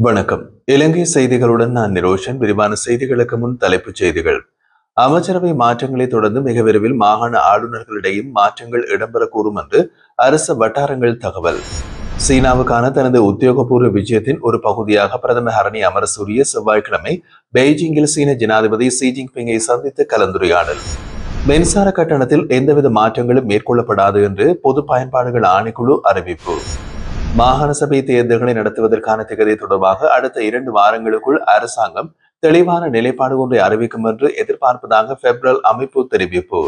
வணக்கம். இலங்கை செய்திகளுடன் நான் நிரோஷன். விரிவான செய்திகளுக்கு முன் தலைப்புச் செய்திகள். அமைச்சரவை மாற்றங்களை தொடர்ந்து மிக விரைவில் மாகாண ஆளுநர்களிடையும் மாற்றங்கள் இடம்பெறக்கூடும் என்று அரசு வட்டாரங்கள் தகவல். சீனாவுக்கான தனது உத்தியோகபூர்வ விஜயத்தின் ஒரு பகுதியாக பிரதமர் ரணில் அமரசூரிய செவ்வாய்க்கிழமை பெய்ஜிங்கில் சீன ஜனாதிபதி ஷி ஜின்பிங்கை சந்தித்து கலந்துரையாடல். மின்சார கட்டணத்தில் எந்தவித மாற்றங்களும் மேற்கொள்ளப்படாது என்று பொது பயன்பாடுகள் ஆணைக்குழு அறிவிப்பு. மாகாண சபை தேர்தல்களை நடத்துவதற்கான திகதி தொடர்பாக அடுத்த 2 வாரங்களுக்குள் அரசாங்கம் தெளிவான நிலைப்பாடு ஒன்றை அறிவிக்கும் என்று எதிர்பார்ப்பதாக பெப்ரல் அமைப்பு தெரிவிப்பு.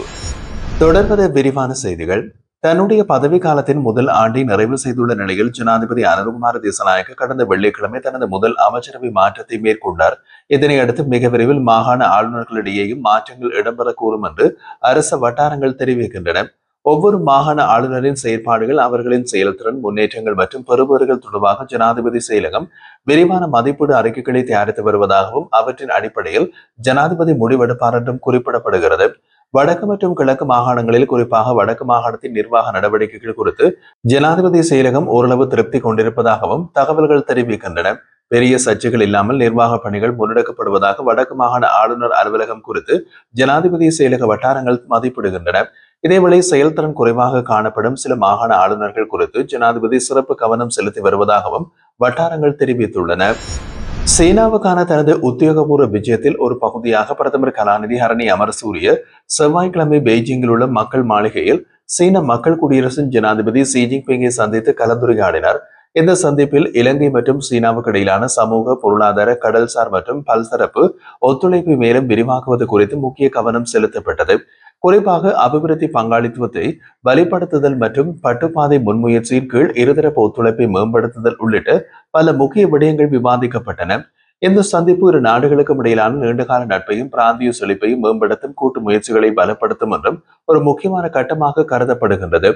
தொடர்வது விரிவான செய்திகள். தன்னுடைய பதவி காலத்தின் முதல் ஆண்டை நிறைவு செய்துள்ள நிலையில் ஜனாதிபதி அனுரகுமார திசாநாயக்க கடந்த வெள்ளிக்கிழமை தனது முதல் அமைச்சரவை மாற்றத்தை மேற்கொண்டார். இதனையடுத்து மிக விரைவில் மாகாண ஆளுநர்களிடையேயும் மாற்றங்கள் இடம்பெறக்கூடும் என்று அரச வட்டாரங்கள் தெரிவிக்கின்றன. ஒவ்வொரு மாகாண ஆளுநரின் செயற்பாடுகள், அவர்களின் செயல்திறன், முன்னேற்றங்கள் மற்றும் பெறுபவர்கள் தொடர்பாக ஜனாதிபதி செயலகம் விரிவான மதிப்பீடு அறிக்கைகளை தயாரித்து வருவதாகவும் அவற்றின் அடிப்படையில் ஜனாதிபதி முடிவெடுப்பார் என்றும் குறிப்பிடப்படுகிறது. வடக்கு மற்றும் கிழக்கு மாகாணங்களில், குறிப்பாக வடக்கு மாகாணத்தின் நிர்வாக நடவடிக்கைகள் குறித்து ஜனாதிபதி செயலகம் ஓரளவு திருப்தி கொண்டிருப்பதாகவும் தகவல்கள் தெரிவிக்கின்றன. பெரிய சர்ச்சைகள் இல்லாமல் நிர்வாக பணிகள் முன்னெடுக்கப்படுவதாக வடக்கு மாகாண ஆளுநர் அலுவலகம் குறித்து ஜனாதிபதி செயலக வட்டாரங்கள் மதிப்பிடுகின்றன. இதேவேளை செயல்திறன் குறைவாக காணப்படும் சில மாகாண ஆளுநர்கள் குறித்து ஜனாதிபதி சிறப்பு கவனம் செலுத்தி வருவதாகவும் வட்டாரங்கள் தெரிவித்துள்ளன. சீனாவுக்கான தனது உத்தியோகபூர்வ விஜயத்தில் ஒரு பகுதியாக பிரதமர் கலாநிதி ரணில் அமரசூரிய செவ்வாய்க்கிழமை பெய்ஜிங்கில் உள்ள மக்கள் மாளிகையில் சீன மக்கள் குடியரசின் ஜனாதிபதி ஷி ஜின்பிங்கை சந்தித்து கலந்துரையாடினார். இந்த சந்திப்பில் இலங்கை மற்றும் சீனாவுக்கு இடையிலான சமூக, பொருளாதார, கடல்சார் மற்றும் பல்தரப்பு ஒத்துழைப்பை மேலும் விரிவாக்குவது குறித்து முக்கிய கவனம் செலுத்தப்பட்டது. குறிப்பாக அபிவிருத்தி பங்காளித்துவத்தை வலுப்படுத்துதல் மற்றும் பட்டுப்பாதை முன்முயற்சியின் கீழ் இருதரப்பு ஒத்துழைப்பை மேம்படுத்துதல் உள்ளிட்ட பல முக்கிய விடயங்கள் விவாதிக்கப்பட்டன. இந்த சந்திப்பு இரு நாடுகளுக்கும் இடையிலான நீண்டகால நட்பையும் பிராந்திய செழிப்பையும் மேம்படுத்தும் கூட்டு முயற்சிகளை பலப்படுத்தும் என்றும் ஒரு முக்கியமான கட்டமாக கருதப்படுகின்றது.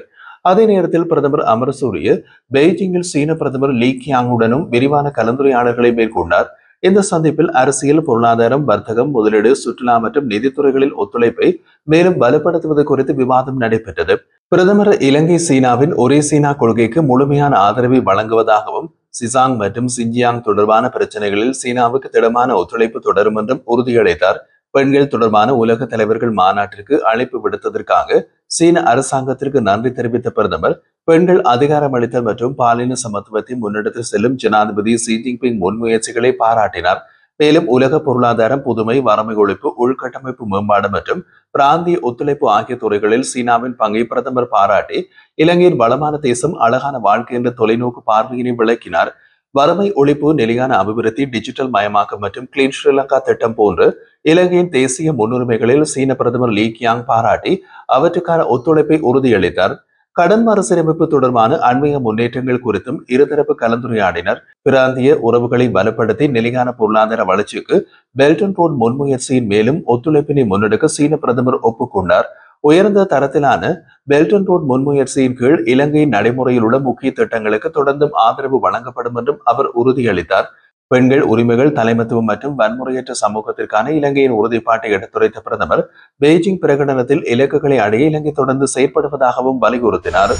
அதே நேரத்தில் பிரதமர் அமரசூரிய பெய்ஜிங்கில் சீன பிரதமர் லீ கியாங்குடனும் விரிவான கலந்துரையாடல்களை மேற்கொண்டார். இந்த சந்திப்பில் அரசியல், பொருளாதாரம், வர்த்தகம், முதலீடு, சுற்றுலா மற்றும் நிதித்துறைகளில் ஒத்துழைப்பை மேலும் பலப்படுத்துவது குறித்து விவாதம் நடைபெற்றது. பிரதமர் இலங்கை சீனாவின் ஒரே சீனா கொள்கைக்கு முழுமையான ஆதரவை வழங்குவதாகவும் சிசாங் மற்றும் சிஞ்சியாங் தொடர்பான பிரச்சனைகளில் சீனாவுக்கு திடமான ஒத்துழைப்பு தொடரும் என்றும் உறுதியளித்தார். பெண்கள் தொடர்பான உலக தலைவர்கள் மாநாட்டிற்கு அழைப்பு விடுத்ததற்காக சீன அரசாங்கத்திற்கு நன்றி தெரிவித்த பிரதமர் பெண்கள் அதிகாரம் அளித்தல் மற்றும் பாலின சமத்துவத்தை முன்னெடுத்து செல்லும் ஜனாதிபதி ஷி ஜின்பிங் முன்முயற்சிகளை பாராட்டினார். மேலும் உலக பொருளாதாரம், புதுமை, வறுமை ஒழிப்பு, உள்கட்டமைப்பு மேம்பாடு மற்றும் பிராந்திய ஒத்துழைப்பு ஆகிய துறைகளில் சீனாவின் பங்கை பிரதமர் பாராட்டி இலங்கையின் வளமான தேசம், அழகான வாழ்க்கை என்ற தொலைநோக்கு பார்வையினை விளக்கினார். வறுமை ஒழிப்பு, நிலையான அபிவிருத்தி, டிஜிட்டல் மயமாக்கம் மற்றும் கிளீன் ஸ்ரீலங்கா திட்டம் போன்று இலங்கையின் தேசிய முன்னுரிமைகளில் சீன பிரதமர் லீ கியாங் பாராட்டி அவற்றுக்கான ஒத்துழைப்பை உறுதியளித்தார். கடன் மறுசீரமைப்பு தொடர்பான அண்மைய முன்னேற்றங்கள் குறித்தும் இருதரப்பு கலந்துரையாடினர். பிராந்திய உறவுகளை பலப்படுத்தி நிலையான பொருளாதார வளர்ச்சிக்கு பெல்ட் அண்ட் ரோட் முன்முயற்சியின் மேலும் ஒத்துழைப்பினை முன்னெடுக்க சீன பிரதமர் ஒப்புக்கொண்டார். உயர்ந்த தரத்திலான பெல்ட் அண்ட் ரோட் முன்முயற்சியின் கீழ் இலங்கையின் நடைமுறையில் உள்ள முக்கிய திட்டங்களுக்கு தொடர்ந்தும் ஆதரவு வழங்கப்படும் என்றும் அவர் உறுதியளித்தார். பெண்கள் உரிமைகள், தலைமைத்துவம் மற்றும் வன்முறையற்ற சமூகத்திற்கான இலங்கையின் உறுதிப்பாட்டை எடுத்துரைத்த பிரதமர் பெய்ஜிங் பிரகடனத்தில் இலக்குகளை அடைய இலங்கை தொடர்ந்து செயற்படுவதாகவும் வலியுறுத்தினார்.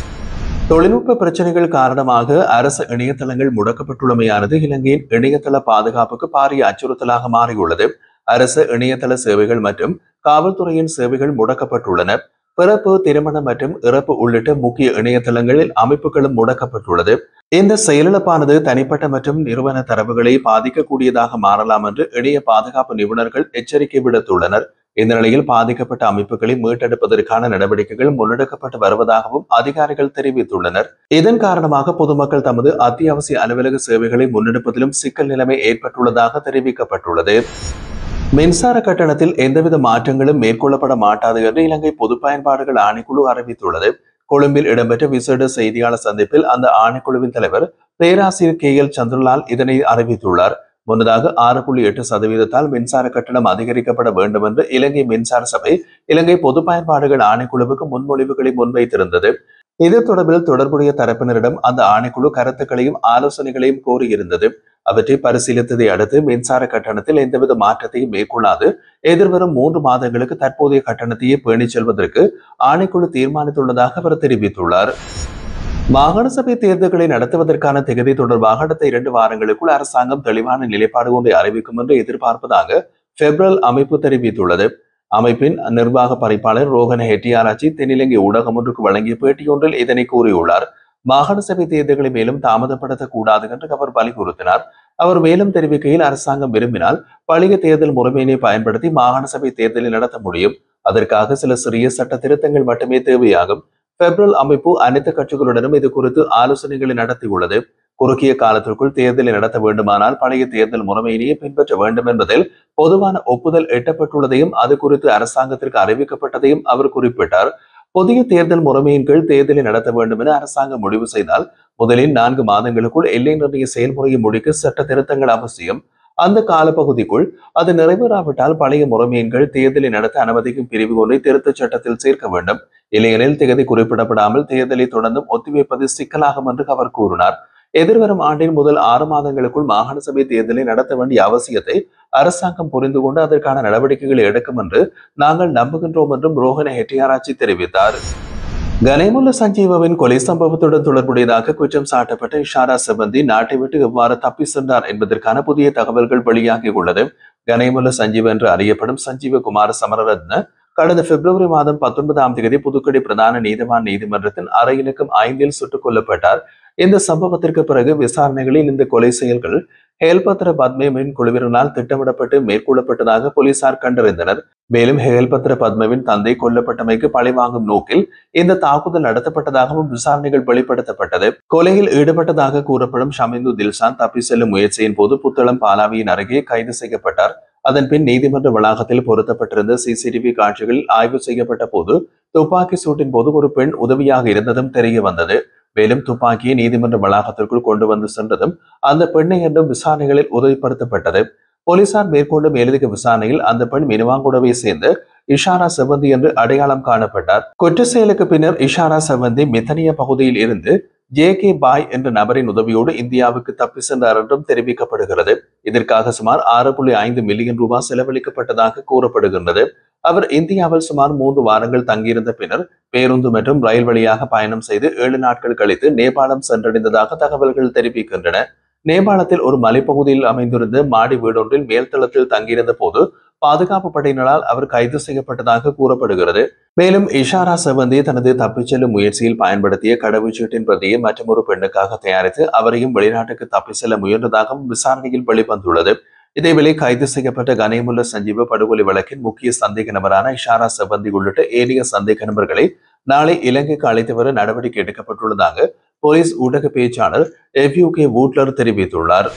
தொழில்நுட்ப பிரச்சனைகள் காரணமாக அரசு இணையதளங்கள் முடக்கப்பட்டுள்ளமையானது இலங்கையின் இணையதள பாதுகாப்புக்கு பாரிய அச்சுறுத்தலாக மாறியுள்ளது. அரசு இணையதள சேவைகள் மற்றும் காவல்துறையின் சேவைகள் முடக்கப்பட்டுள்ளன. பிறப்பு, திருமணம் மற்றும் இறப்பு உள்ளிட்ட முக்கிய இணையதளங்களில் அமைப்புகளும் முடக்கப்பட்டுள்ளது. இந்த செயலிழப்பானது தனிப்பட்ட மற்றும் நிறுவன தரவுகளை பாதிக்கக்கூடியதாக மாறலாம் என்று இணைய பாதுகாப்பு நிபுணர்கள் எச்சரிக்கை விடுத்துள்ளனர். இந்த நிலையில் பாதிக்கப்பட்ட அமைப்புகளை மீட்டெடுப்பதற்கான நடவடிக்கைகள் முன்னெடுக்கப்பட்டு வருவதாகவும் அதிகாரிகள் தெரிவித்துள்ளனர். இதன் காரணமாக பொதுமக்கள் தமது அத்தியாவசிய அலுவலக சேவைகளை முன்னெடுப்பதிலும் சிக்கல் நிலைமை ஏற்பட்டுள்ளதாக தெரிவிக்கப்பட்டுள்ளது. மின்சார கட்டணத்தில் எந்தவித மாற்றங்களும் மேற்கொள்ளப்பட மாட்டாது என்று இலங்கை பொது பயன்பாடுகள் ஆணைக்குழு அறிவித்துள்ளது. கொழும்பில் இடம்பெற்ற விசேட செய்தியாளர் சந்திப்பில் அந்த ஆணைக்குழுவின் தலைவர் பேராசிரியர் KL சந்திரலால் இதனை அறிவித்துள்ளார். முன்னதாக 6.8% மின்சார கட்டணம் அதிகரிக்கப்பட வேண்டும் என்று இலங்கை மின்சார சபை இலங்கை பொது பயன்பாடுகள் ஆணைக்குழுவுக்கு முன்மொழிவுகளை முன்வைத்திருந்தது. இது தொடர்பில் தொடர்புடைய தரப்பினரிடம் அந்த ஆணைக்குழு கருத்துக்களையும் ஆலோசனைகளையும் கோரியிருந்தது. அவற்றை பரிசீலித்ததை அடுத்து மின்சார கட்டணத்தில் எந்தவித மாற்றத்தையும் மேற்கொள்ளாது எதிர்வரும் 3 மாதங்களுக்கு தற்போதைய கட்டணத்தையே பேணிச் செல்வதற்கு ஆணைக்குழு தீர்மானித்துள்ளதாக அவர் தெரிவித்துள்ளார். மாகாண சபை தேர்தல்களை நடத்துவதற்கான திகதி தொடர்பாக அடுத்த 2 வாரங்களுக்குள் அரசாங்கம் தெளிவான நிலைப்பாடு ஒன்றை அறிவிக்கும் என்று எதிர்பார்ப்பதாக பெப்ரல் அமைப்பு தெரிவித்துள்ளது. அமைப்பின் நிர்வாக பணிப்பாளர் ரோகன ஹெட்டியாராச்சி தென்னிலங்கை ஊடகம் ஒன்றுக்கு வழங்கிய பேட்டியொன்றில் இதனை கூறியுள்ளார். மாகாண சபை தேர்தல்களை மேலும் தாமதப்படுத்தக் கூடாது என்று அவர் வலியுறுத்தினார். அவர் மேலும் தெரிவிக்கையில், அரசாங்கம் விரும்பினால் பழைய தேர்தல் முறைமையினை பயன்படுத்தி மாகாண சபை தேர்தலை நடத்த முடியும். அதற்காக சில சிறிய சட்ட திருத்தங்கள் மட்டுமே தேவையாகும். பெப்ரல் அமைப்பு அனைத்து கட்சிகளுடனும் இது குறித்து ஆலோசனைகளை நடத்தியுள்ளது. குறுகிய காலத்திற்குள் தேர்தலை நடத்த வேண்டுமானால் பழைய தேர்தல் முறைமையிலேயே பின்பற்ற வேண்டும் என்பதில் பொதுவான ஒப்புதல் எட்டப்பட்டுள்ளதையும் அது குறித்து அரசாங்கத்திற்கு அறிவிக்கப்பட்டதையும் அவர் குறிப்பிட்டார். புதிய தேர்தல் முறைமையின் கீழ் தேர்தலை நடத்த வேண்டும் என அரசாங்கம் முடிவு செய்தால் முதலில் 4 மாதங்களுக்குள் எல்லை நிர்ணய செயல்முறையை முடிக்க சட்ட திருத்தங்கள் அவசியம். அந்த காலப்பகுதிக்குள் அது நிறைவேறாவிட்டால் பழைய முறைமையின் கீழ் தேர்தலை நடத்த அனுமதிக்கும் பிரிவு ஒன்றை திருத்தச் சட்டத்தில் சேர்க்க வேண்டும். இல்லையெனில் திகதி குறிப்பிடப்படாமல் தேர்தலை தொடர்ந்தும் ஒத்திவைப்பது சிக்கலாகும் என்று அவர் கூறினார். எதிர்வரும் ஆண்டின் முதல் 6 மாதங்களுக்குள் மாகாண சபை தேர்தலை நடத்த வேண்டிய அவசியத்தை அரசாங்கம் புரிந்து கொண்டு அதற்கான நடவடிக்கைகளை எடுக்கும் என்று நாங்கள் நம்புகின்றோம் என்றும் ரோஹன ஹெட்டியாராச்சி தெரிவித்தார். கனேமுல்ல சஞ்சீவவின் கொலை சம்பவத்துடன் தொடர்புடையதாக குற்றம் சாட்டப்பட்ட இஷாரா செவந்தி நாட்டை விட்டு எவ்வாறு தப்பி சென்றார் என்பதற்கான புதிய தகவல்கள் வெளியாகியுள்ளது. கனேமுல்ல சஞ்சீவ் என்று அறியப்படும் சஞ்சீவ குமார சமரரத்ன கடந்த பிப்ரவரி மாதம் 19ஆம் தேதி புதுக்கடை பிரதான நீதிவான் நீதிமன்றத்தின் அறை இலக்கம் 5இல் சுட்டுக் கொல்லப்பட்டார். இந்த சம்பவத்திற்கு பிறகு விசாரணைகளில் இந்த கொலை செயல்கள் ஹேல்பத்ர பத்மவின் குழுவினரால் திட்டமிடப்பட்டு மேற்கொள்ளப்பட்டதாக போலீசார் கண்டறிந்தனர். மேலும் ஹேல்பத்ர பத்மவின் தந்தை கொல்லப்பட்டமைக்கு பழிவாங்கும் நோக்கில் இந்த தாக்குதல் நடத்தப்பட்டதாகவும் விசாரணைகள் வெளிப்படுத்தப்பட்டது. கொலையில் ஈடுபட்டதாக கூறப்படும் ஷமிந்து தில்ஷான் தப்பி செல்லும் முயற்சியின் போது புத்தளம் பாலாவியின் அருகே கைது செய்யப்பட்டார். அதன்பின் நீதிமன்ற வளாகத்தில் பொருத்தப்பட்டிருந்த சிசிடிவி காட்சிகளில் ஆய்வு செய்யப்பட்ட போது துப்பாக்கி சூட்டின் போது ஒரு பெண் உதவியாக இருந்ததும் தெரிய வந்தது. மேலும் துப்பாக்கியை நீதிமன்ற வளாகத்திற்குள் கொண்டு வந்து சென்றதும் அந்த பெண்ணை என்றும் விசாரணைகளில் உறுதிப்படுத்தப்பட்டது. போலீசார் மேற்கொண்டு மேலதிக விசாரணையில் அந்த பெண் மினுவாங்குடவை சேர்ந்த இஷாரா செவந்தி என்று அடையாளம் காணப்பட்டார். குற்ற செயலுக்கு பின்னர் இஷாரா செவந்தி மித்தனிய பகுதியில் இருந்து ஜே.கே. பாய் என்ற நபரின் உதவியோடு இந்தியாவுக்கு தப்பி சென்றார் என்றும் தெரிவிக்கப்படுகிறது. இதற்காக சுமார் 6.5 மில்லியன் ரூபாய் செலவழிக்கப்பட்டதாக கூறப்படுகின்றது. அவர் இந்தியாவில் சுமார் 3 வாரங்கள் தங்கியிருந்த பின்னர் பேருந்து மற்றும் ரயில் வழியாக பயணம் செய்து 7 நாட்கள் கழித்து நேபாளம் சென்றடைந்ததாக தகவல்கள் தெரிவிக்கின்றன. நேபாளத்தில் ஒரு மலைப்பகுதியில் அமைந்திருந்த மாடி வீடொன்றில் மேல்தளத்தில் தங்கியிருந்த போது பாதுகாப்பு படையினரால் அவர் கைது செய்யப்பட்டதாக கூறப்படுகிறது. மேலும் இஷாரா செவந்தி தனது தப்பிச் செல்லும் முயற்சியில் பயன்படுத்திய கடவுச்சீட்டின் பிரதியை மற்றொரு பெண்ணுக்காக தயாரித்து அவரையும் வெளிநாட்டுக்கு தப்பி செல்ல முயன்றதாகவும் விசாரணையில் வெளிவந்துள்ளது. இதேவேளை கைது செய்யப்பட்ட கனேமுல்ல சஞ்சீவ படுகொலை வழக்கின் முக்கிய சந்தேக நபரான இஷாரா செவந்தி உள்ளிட்ட ஏனைய சந்தேக நபர்களை நாளை இலங்கைக்கு அழைத்து வர நடவடிக்கை எடுக்கப்பட்டுள்ளதாக போலீஸ் ஊடக பேச்சாளர் எஃப்.யூ.கே. வூட்லர் தெரிவித்துள்ளார்.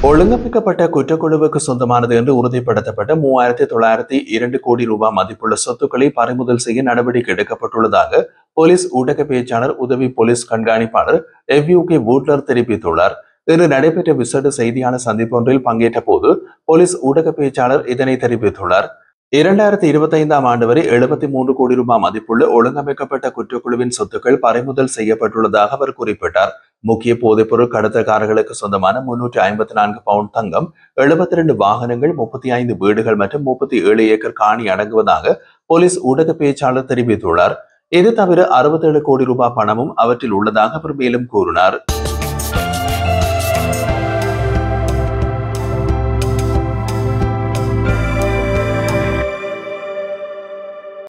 ஒழுங்கமைக்கப்பட்ட குற்றக்குழுவுக்கு சொந்தமானது என்று உறுதிப்படுத்தப்பட்ட 3,902 கோடி ரூபாய் மதிப்புள்ள சொத்துக்களை பறிமுதல் செய்ய நடவடிக்கை எடுக்கப்பட்டுள்ளதாக போலீஸ் ஊடக பேச்சாளர் உதவி போலீஸ் கண்காணிப்பாளர் எஃப்.யூ.கே. வூட்லர் தெரிவித்துள்ளார். இன்று நடைபெற்ற விசேட செய்தியாளர் சந்திப்பொன்றில் பங்கேற்ற போது போலீஸ் ஊடக பேச்சாளர் இதனை தெரிவித்துள்ளார். 2025ஆம் ஆண்டு வரை 73 கோடி ரூபாய் மதிப்புள்ள ஒழுங்கமைக்கப்பட்ட குற்றக்குழுவின் சொத்துக்கள் பறிமுதல் செய்யப்பட்டுள்ளதாக அவர் குறிப்பிட்டார். முக்கிய போதைப்பொருள் கடத்தல்காரர்களுக்கு சொந்தமான 354 பவுண்ட் தங்கம், 72 வாகனங்கள், 35 வீடுகள் மற்றும் 37 ஏக்கர் காணி அடங்குவதாக போலீஸ் ஊடக பேச்சாளர் தெரிவித்துள்ளார். இது தவிர 67 கோடி ரூபாய் பணமும் அவற்றில் உள்ளதாக அவர் மேலும் கூறினார்.